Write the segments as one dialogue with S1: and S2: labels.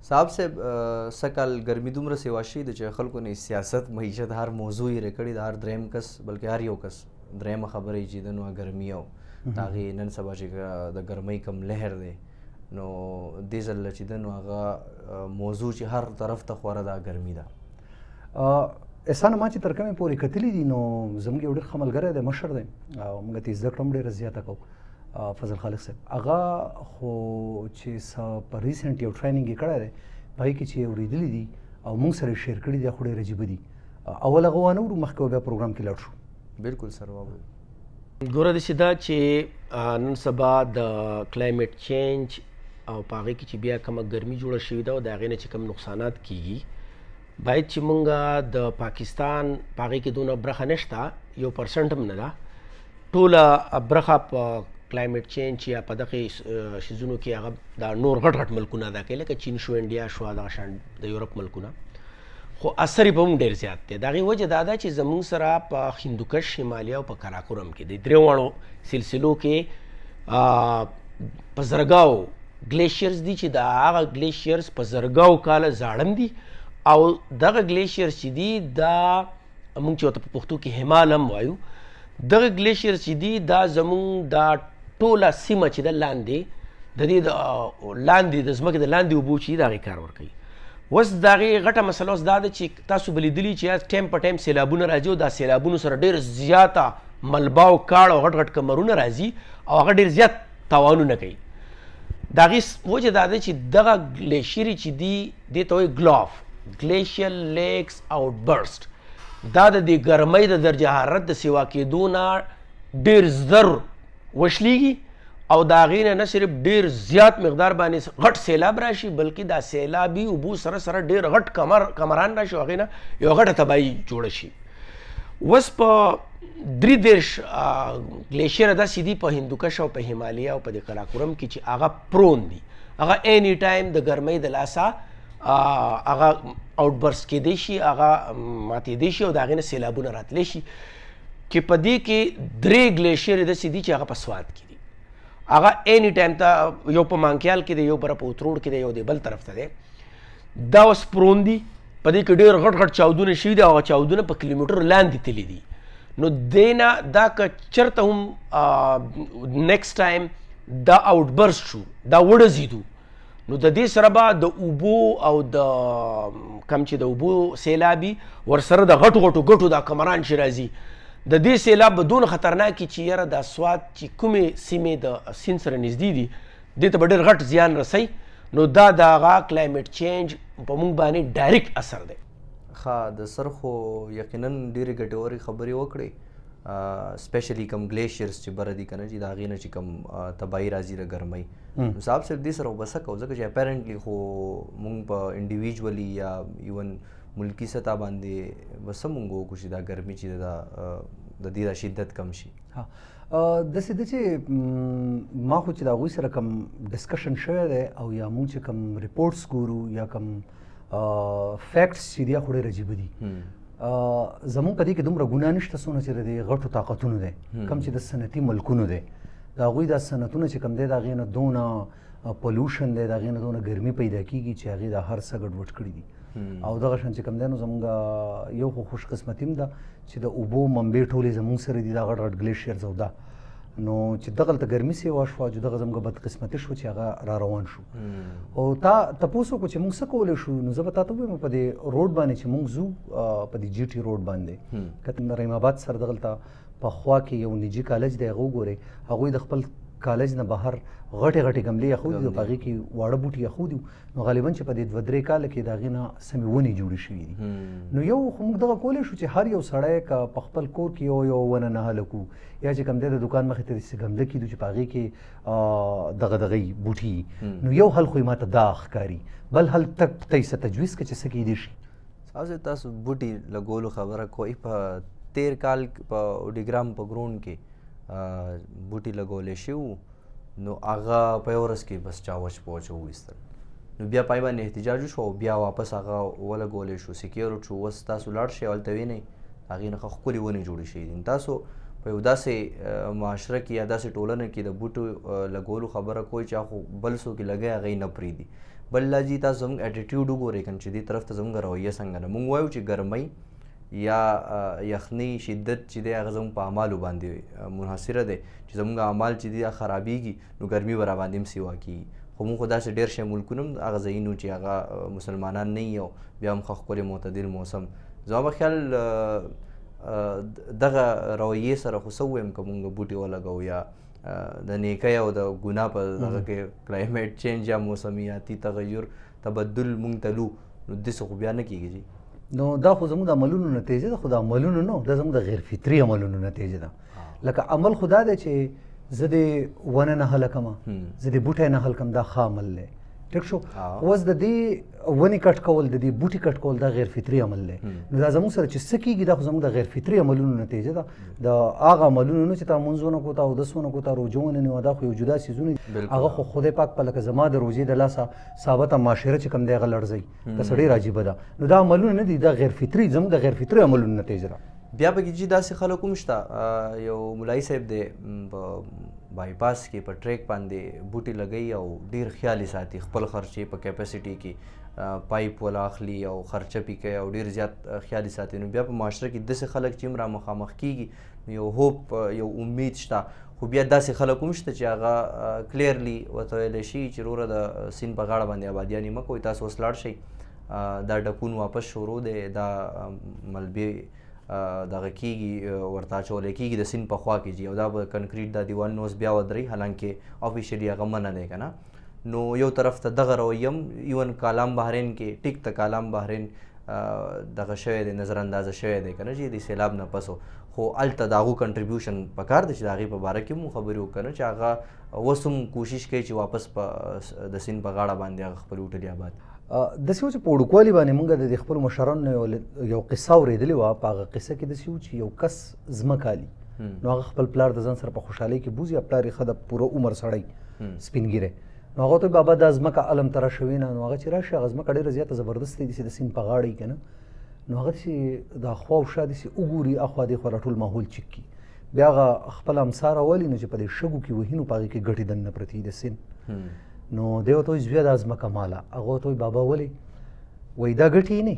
S1: صاحب صاحب سکال ګرمي دومره سیوا شي د چې خلکو نه سیاست معیشت هر موضوع یې رکړی د هر دریم کس بلکې هر یو کس درېیمه خبره یې چې د نو ګرمي او د هغې نن سبا چې د ګرمۍ کم لهر دی نو دې ځل چې د نو هغه موضوع چې هر طرف ته خوره دا ګرمي ده.
S2: احسان ما چې تر کومې پورې کتلي دي نو زموږ یو ډېر ښه ملګری دی، مشر دی او موږ ته زده کړه هم ډېره زیاته کوو، فضل خالق صاحب. هغه خو چې په ریسنټ یو ټریننګ یې کړی دی په هغې کې چې یې اورېدلي دي او موږ سره یې شیر کړي دي خو ډېر عجیبه دي. اول هغه وانه ورو مخکې بیا پروګرام کې لاړ شو.
S1: بالکل سر وابه
S3: ګوره داسې ده چې نن سبا د کلایمیټ چینج او په هغې کې چې بیا کومه ګرمي جوړه شوې ده او د هغې نه چې کوم نقصانات کیږي باید چې مونږ د پاکستان په هغې کې دونه برخه نشته، 1% هم نه ده. ټوله برخه په کلایمیټ چینج یا په دغې شیزونو کې هغه دا نور غټ غټ ملکونه ادا کوي لکه چین شو، انډیا شو، دغه شان د یورپ ملکونه، خو اثر یې په موږ ډېر زیات دی. د هغې وجه دا ده چې زموږ سره په هندوکش، شمالي او په کراکورم کې د درې واړو سلسلو کې په زرګاو ګلیشیرز دي چې د هغه ګلیشیرز په زرګاو کاله زاړم دي او دغه ګلیشیرز چې دي دا موږ چې ورته په پښتو کې همال هم وایو، دغه ګلیشیرز چې دي دا زموږ دا ټوله سیمه چې ده لاندې د دې لاندې د ځمکې د لاندې اوبو چې د هغې کار ورکوي. اوس د هغې غټه مسله اوس دا ده چې تاسو به لیدلي چې ټایم په ټایم سیلابونه راځي او دا سیلابونو سره ډېر زیاته ملبه او کاړ او غټ غټ کمرونه راځي او هغه ډېر زیات تاوانونه کوي. د هغې وجه دا ده چې دغه ګلیشیرې چې دي دې ته وایي ګلاف، ګلیشیل لیکس آوټ برسټ، دا د دې ګرمۍ د درجه حرارت د سیوا کېدو نه ډېر زر وشلیږي او د هغې نه صرف ډېر زیات مقدار باندې غټ سیلاب راشي بلکې دا سیلابي اوبو سره سره ډېر غټ کمران راشي او هغې نه یوه غټه تباهي جوړه شي. اوس په 33 ګلیشیره داسې دي په هندوکش او په همالیا او په د کراکورم کې چې هغه پرون دي، هغه اینی ټایم د ګرمۍ د لاسه هغه آوټ برسټ کېدی شي، هغه ماتېدی شي او د هغې نه سیلابونه راتلی شي. چې په دې کې 3 ګلیشیرې داسې دي چې هغه په سوات کې دي، هغه اینی ټایم ته یو په مانکیال کې دی، یو بره په اتروړ کې دی، یو د بل طرف ته دی. دا اوس پرون دي، په دې کې ډېر غټ غټ چاودونه شوي دي او هغه چاودونه په کیلومیټر لاندې تللي دي. نو دې نه دا که چېرته هم نیکسټ ټایم دا آوټ برسټ شو، دا وډزېدو، نو د دې سره به د اوبو او د کم چې د اوبو سیلابي ورسره د غټو غټو ګټو دا کمران چې راځي د دې سیلاب به دونه خطرناکي چې یاره دا سوات چې کومې سیمې د سیند سره نږدې دي دې ته به ډېر غټ زیان رسوي. نو دا د هغه کلایمیټ چینج په موږ باندې ډایرکټ اثر دی.
S1: ښه د سر خو یقینا ډېرې ګټورې خبرې وکړې، سپیشلی کم ګلیشیرز چې بره دي که نه چې د هغې نه چې کم تباهي راځي د ګرمۍ. نو صاحب صاحب دې سره به څه کوو ځکه چې اپیرنټلی خو موږ په انډیویژولي یا ایون ملکي سطح باندې به څه موږ وکړو چې دا ګرمي چې د دې دا شدت کم شي.
S2: داسې ده چې ما خو چې د هغوی سره کم ډسکشن شوی دی او یا موږ چې کم ریپورټس ګورو یا کم فیکټس چې دي خو ډېر عجیبه دي. زموږ په دې کې دومره ګناه نشته څونه چې د دې غټو طاقتونو دی کم چې د صنعتي ملکونو دی، د هغوی دا صنعتونه چې کم دی د هغې نه دونه پولیوشن دی، د هغې نه دونه ګرمي پیدا کېږي چې هغې دا هر څه ګډوډ کړي دي. او دغه شان چې کم دی نو زموږ یو خو خوش قسمتي هم ده چې د اوبو منبع ټولې زموږ سره دي، دا غټ غټ ګلیشیرز او دا نو چې دغلته ګرمي سیوا شوه چې دغه زموږ بدقسمتي شو چې هغه را روان شو. او تا تپوس وکړو چې موږ څه کولی شو، نو زه به تا ته ووایم په دې روډ باندې چې موږ ځو په دې جي ټي روډ باندې که رحیم آباد سره دغلته په خوا کې یو نجي کالج دی، هغه وګورئ، هغوی د خپل کالج نه بهر غټې غټې ګملې اخودي او په هغې کې واړه بوټي اخودي، نو غالبا چې په دې 2-3 کاله کې د هغې نه سمې ونې جوړې شوي دي. نو یو خو موږ دغه کولی شو چې هر یو سړی که په خپل کور کې یو ونه نهاله کړو یا چې کوم دی د دوکان مخې ته داسې ګمله کېږدو چې په هغې کې دغه بوټي، نو یو حل خو یې ماته دا ښکاري، بل حل ته یې څه تجویز کړه چې څه کیدی شي.
S1: صاحب تاسو بوټي لګولو خبره کوئ، په 13 کال په اوډیګرام په ګراوند کې بوټي لګولی شوي نو هغه په یو ورځ کې بس چا وچ په وچ وویستل، نو بیا پای باندې احتجاج وشو او بیا واپس هغه ولګولی شو، سیکیور شو. اوس تاسو لاړ شئ هلته وینئ هغې نه ښه ښکلې ونې جوړې شوي دي. تاسو په یو داسې معاشره کې یا داسې ټولنه کې د بوټو لګولو خبره کوئ چې خو بل څوک یې لګوي هغه یې نه پرېږدي، بل لا جی تاسو زموږ اټیټیوډ وګورئ کنه چې دې طرف ته زموږ رویه څنګه ده. موږ وایو چې ګرمۍ یا یخنۍ شدت چې دی هغه زموږ په اعمالو باندې منحصره دی چې زموږ اعمال چې دي خرابېږي نو ګرمي به راباندې هم سیوا کېږي. خو موږ خو داسې ډېر شی ملکونه هم هغه ځایونه چې هغه مسلمانان نه وي او بیا هم ښه ښکلی معتدل موسم. زما په خیال دغه رویې سره خو څه ووایم که مونږ بوټي ولګوو یا د نیکۍ او د ګناه په دغه کې کلایمیټ چینج یا موسمیاتي تغیر تبدل مونږ ته لو نو داسې خو بیا نه کېږي جي.
S2: نو دا خو زموږ د عملونو نتیجه ده، خو د عملونو نه، دا زموږ د غیر فطري عملونو نتیجه ده. لکه عمل خو دا دی چې زه د ونه نه هله کمه، زه د بوټی نه هل کم، دا ښه عمل دی. ټیک شو. اوس د دې ونې کټ کول، د دې بوټي کټ کول دا غیر فطري عمل دی. نو دا زموږ سره چې څه کېږي دا خو زموږ د غیر فطري عملونو نتیجه ده. د هغه عملونو نه چې تا مونځ ونه کړو، تا اودس ونه کړو، تا روژه ونه نیوه، دا خو یو جدا څیزونه دي. هغه خو خدای پاک په لکه زما د روژې د لاسه ثابته معاشره چې کوم دی هغه لړزوي. دا څه ډېر عجیبه ده. نو دا عملونه نه دي، دا غیر فطري، زموږ د غیر فطري عملونو نتیجه ده.
S1: بیا پکې جي داسې خلک هم شته، یو مولایي صاحب دی په بایپاس کې په ټریک باندې بوټي لګوي او ډېر خیال یې ساتي، خپل خرچې په کیپاسټي کې پایپ ولا اخلي او خرچه پې کوي او ډېر زیات خیال یې ساتي. نو بیا په معاشره کې داسې خلک چې هم را مخامخ کېږي یو هوپ یو امید شته. خو بیا داسې خلک هم شته چې هغه کلیرلی ورته ویلی شي چې وروره د سیند په غاړه باندې آبادیانې مه کوئ، تاسو اوس لاړ شئ، دا ډکون واپس شروع دی، دا ملبې دغه کېږي ورته اچولی کېږي د سیند په خوا کې جي، او دا به کنکریټ دا دیوالونه اوس بیا ودرئ، حالانکې افیشیلي هغه منع دی که نه. نو یو طرف ته دغه رویه هم ایون کالام بحرین کې ټیک ته کالام بحرین دغه شوی دی، نظر اندازه شوی دی که نه چې د سیلاب نه پس، خو هلته د هغو کنټریبیوشن پکار دی چې د هغې په باره کې هم خبرې وکړو که نه، چې هغه اوس هم کوشش کوي چې واپس په د سیند په غاړه باندې هغه خپل هوټلې آباد.
S2: داسې و چې په وړوکوالي باندې موږ د خپلو مشرانو نه یو قصه اورېدلې وه. په هغه قصه کې داسې و چې یو کس ځمکه الي، نو هغه خپل پلار د ځان سره په خوشحالۍ کې بوځي، پلار یې ښه د پوره عمر سړی سپین ږیری، نو هغه ته بابا دا ځمکه الم ته راشوي نه، نو هغه چې راشي هغه ځمکه ډېره زیاته زبردست دی داسې د سیند په غاړه یي که نه، نو هغه داسې د خوا او شا داسې وګوري، اخوا دېخوا را ټول ماحول چک کړي، بیا هغه خپل امسا راولي، نو چې په دې شګو کې وهي نو په هغې کې ګټې دننه پرتې د سیند. نو دی ورته وایي بیا دا ځمکه ماله، هغه ورته وایي بابا ولې؟ وایي دا ګټې نه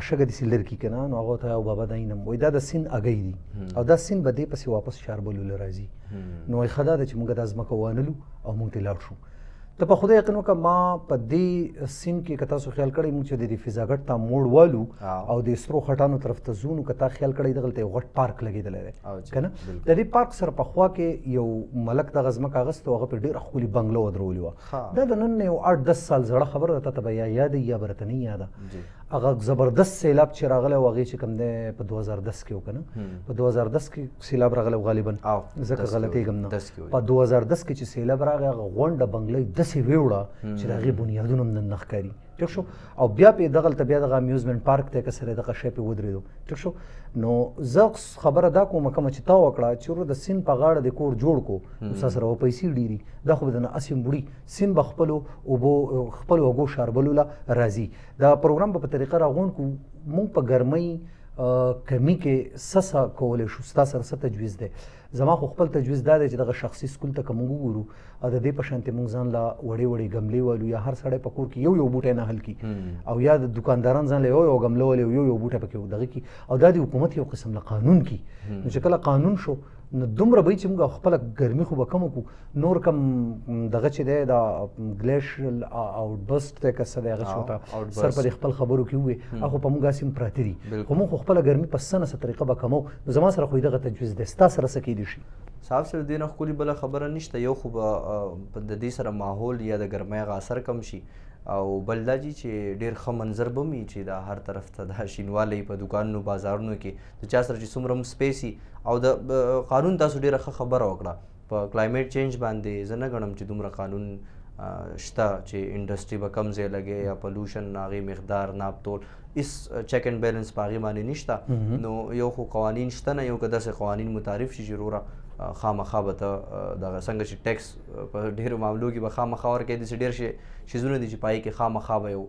S2: شګه داسې لرې که نه، نو هغه ورته او بابا دا اینم، وایي دا د سیند اګۍ دي او دا سیند به دې پسې واپس شاربلو له راځي. نو وایي ښه دا ده چې موږ دا ځمکه وانلو او موږ ترې لاړ شو. ته په خدای یقین وکړه، ما په دې سیند کې که تاسو خیال کړی موږ چې د دې فضاګټ ته موړ والو او د سرو خټانو طرف ته ځو، نو که تا خیال کړی دغلته یو غټ پارک لګېدلی دی که نه، د دې پارک سره په خوا کې یو ملک دغه ځمکه اخیستې وه، هغه پرې ډېره ښکلې بنګله ودرولې وه. دا د نن نه یو 8-10 سال زړه خبره ده، تا ته به یا یاد یا به راته نه یاده. هغه زبردست سیلاب چې راغلی و هغې چې کوم دی په 2010 کې و که نه، په 2010 کې سیلاب راغلی و غالبا، ځکه غلطېږم نه، په 2010 کې چې سیلاب راغی هغه غونډه بنګله یې داسې ویوړه چې د هغې بنیادونه هم نن نه ښکاري. ټیک شو. او بیا پې دغلته بیا دغه امیوزمنټ پارک دی که سره دغه شی پې ودرېدو. ټیک شو. نو زه خبره دا کومه کومه چې تا وکړه چې وروره د سیند په غاړه د کور جوړ کړو، نو ستا سره به پیسې ډېري، دا خو به درنه هسې وړي، سیند به خپلو اوبو خپلو اوږو شاربلو له راځي. دا پروګرام به په طریقه راغونډ کړو، موږ په ګرمۍ کمی کې څه کولی شو، ستا سره څه تجویز دی؟ زما خو خپل تجویز دا دی چې دغه شخصي سکول ته که موږ وګورو او د دې په شانتې موږ ځان له وړې وړې ګملې والو، یا هر سړی په کور کې یو یو بوټی نه حل کړي، او یا د دکانداران ځان له یو یو ګمله ولې یو یو بوټی پکې دغه کړي، او دا د حکومت یو قسم له قانون کړي. نو چې کله قانون شو نو دومره به چې موږ خپله ګرمي خو به کمه کړو، نور کم دغه چې دی دا ګلیشیل آوټبسټ دی که څه دی هغه چې ورته سر په دې خپل خبرو کې ووایي، هغه په موږ هسې هم پراته دي، خو موږ خو خپله ګرمي په څه نه څه طریقه به کمو. نو زما سره خو دغه تجویز دی، ستا سره څه کیدی شي؟
S1: صاحب صاحب دې نه ښکلې بله خبره نشته. یو خو به د دې سره ماحول یا د ګرمۍ هغه اثر کم شي، او بل دا جي چې ډېر ښه منظر به وي چې دا هر طرف ته دا شینوالی په دکانونو بازارونو کې د چا سره چې څومره هم سپیس وي. او د قانون تاسو ډېره ښه خبره وکړه په کلایمیټ چینج باندې. زه نه ګڼم چې دومره قانون شته چې انډسټري به کم ځای لګي یا پلوشن هغې مقدار ناپ تول هېڅ چیک اینډ بیلنس په هغې باندې نشته. نو یو خو قوانین شته نه، یو که داسې قوانین متعارف شي چې وروره خامخا به ته دغه څنګه چې ټیکس په ډېرو معاملو کې به خامخا ورکوي، داسې ډېر شیزونه دي چې په هغې کې خامخا به یو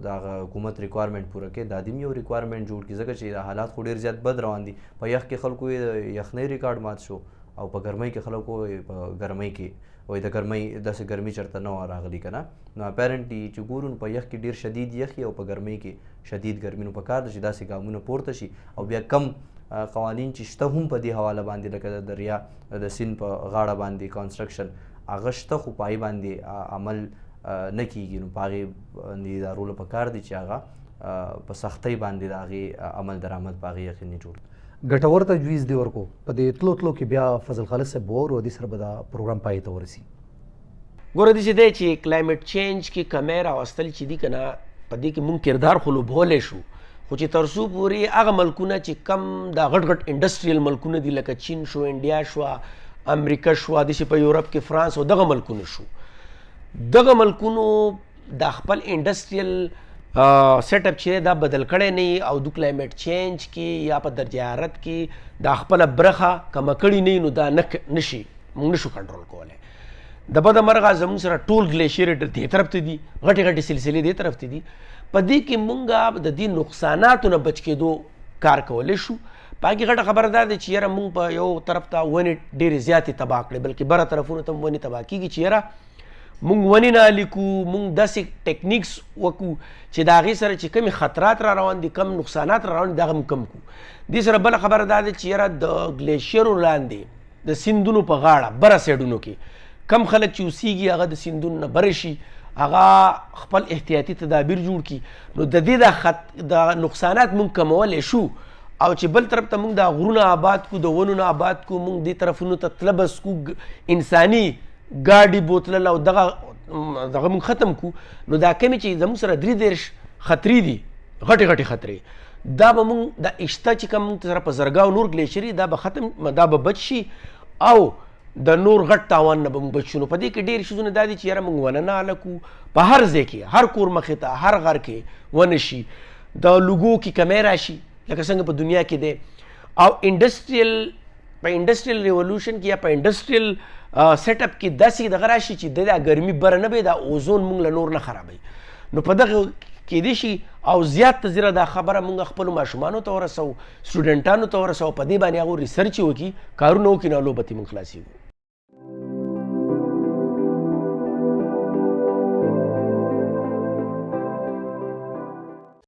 S1: دغه حکومت ریکوایرمنټ پوره کوي. دا دې هم یو ریکوایرمنټ جوړ کړي، ځکه چې دا حالات خو ډېر زیات بد روان دي. په یخ کې خلکو یې د یخنۍ ریکارډ مات شو، او په ګرمۍ کې خلک وایي په ګرمۍ کې وایي د ګرمۍ داسې ګرمي چېرته نه وه راغلي که نه. نو اپیرنټلی چې ګورو نو په یخ کې ډېر شدید یخي او په ګرمۍ کې شدید ګرمي، نو پکار ده چې داسې ګامونه پورته شي او بیا کم قوانین چې شته هم په دې حواله باندې لکه د دریا د سیند په غاړه باندې کنسټرکشن هغه شته خو په هغې باندې عمل نه کیږي. نو په هغې باندې ادارو له پکار دی چې هغه په سختۍ باندې د هغې عمل درآمد په هغې یقیني جوړ.
S2: ګټور تجویز دی ورکو په دې تلو کې بیا فضل خالد صاحب وور او دې سره به دا پروګرام پای ته ورسي.
S3: ګوره داسې دی چې کلایمټ چینج کې کمی راوستل چې دي که نه په دې کې مونږ کردار خو لوبولی شو، خو چې تر څو پورې هغه ملکونه چې کم دا غټ غټ انډسټریل ملکونه دي لکه چین شو، انډیا شوه، امریکا شوه، داسې په یورپ کې فرانس او دغه ملکونه شو، دغه ملکونو د خپل انډسټریل سیټ اپ چې دا بدل کړی نه او د کلایمټ چینج کې یا په درجه حرارت کې دا خپله برخه کمه کړې نه نو دا نشي موږ نشو کنټرول کولی. د بده مرغه زموږ سره ټول ګلیشیر دې طرف ته دي، غټې غټې سلسلې دې طرف ته دي. په دې کې موږ د دې نقصاناتو نه بچ کېدو کار کولی شو. په هغې غټه خبره دا دی چې یاره موږ په یو طرف ته ونې ډېرې زیاتې تباه کړې، بلکې بره طرفونو ته هم ونې تباه کېږي چې یاره مونږ ونې نه لیکو، مونږ داسې ټیکنیکس وکړو چې د هغې سره چې کمې خطرات را روان دي، کم نقصانات را روان دي، دغه هم کم کړو. دې سره بله خبره دا ده چې یاره د ګلیشیرو لاندې د سیندونو په غاړه بره سایډونو کې کم خلک چې اوسیږي هغه د سیندونو نه بره شي، هغه خپل احتیاطي تدابیر جوړ کړي. نو د دې د نقصانات مونږ کمولی شو او چې بل طرف ته مونږ د غرونه آباد کو، د ونو نه آباد کو، مونږ دې طرفونو ته تله بس کو، انساني ګاډي بوتلل او دغه مونږ ختم کو. نو دا کمې چې زموږ سره 33 خطرې دي، غټې غټې خطرې، دا به مونږ د اشته چې کوم مونږ سره په زرګاو نور ګلیشري دا به ختم، دا به بچ شي او د نور غټ تاوان نه به مونږ بچ شو. نو په دې کې ډېر شیزونه دا دي چې یاره مونږ ونه نه هلکو، په هر ځای کې، هر کور مخې ته، هر غر کې ونه شي، د لوګو کې کمی راشي لکه څنګه په دنیا کې دی. او په انډسټریل ریولوشن کې یا په انډسټریل سیټ اپ کې داسې دغه راشي چې د ګرمي بره نه وي، دا اوزون مونږ له نور نه خرابوي. نو په دغه کېدای شي او زیات ته زیاته دا خبره مونږ خپلو ماشومانو ته ورسوو، سټوډنټانو ته ورسوو، په دې باندې هغوی ریسرچ وکړي، کارونه وکړي، نو لوبتې مونږ خلاصېږو.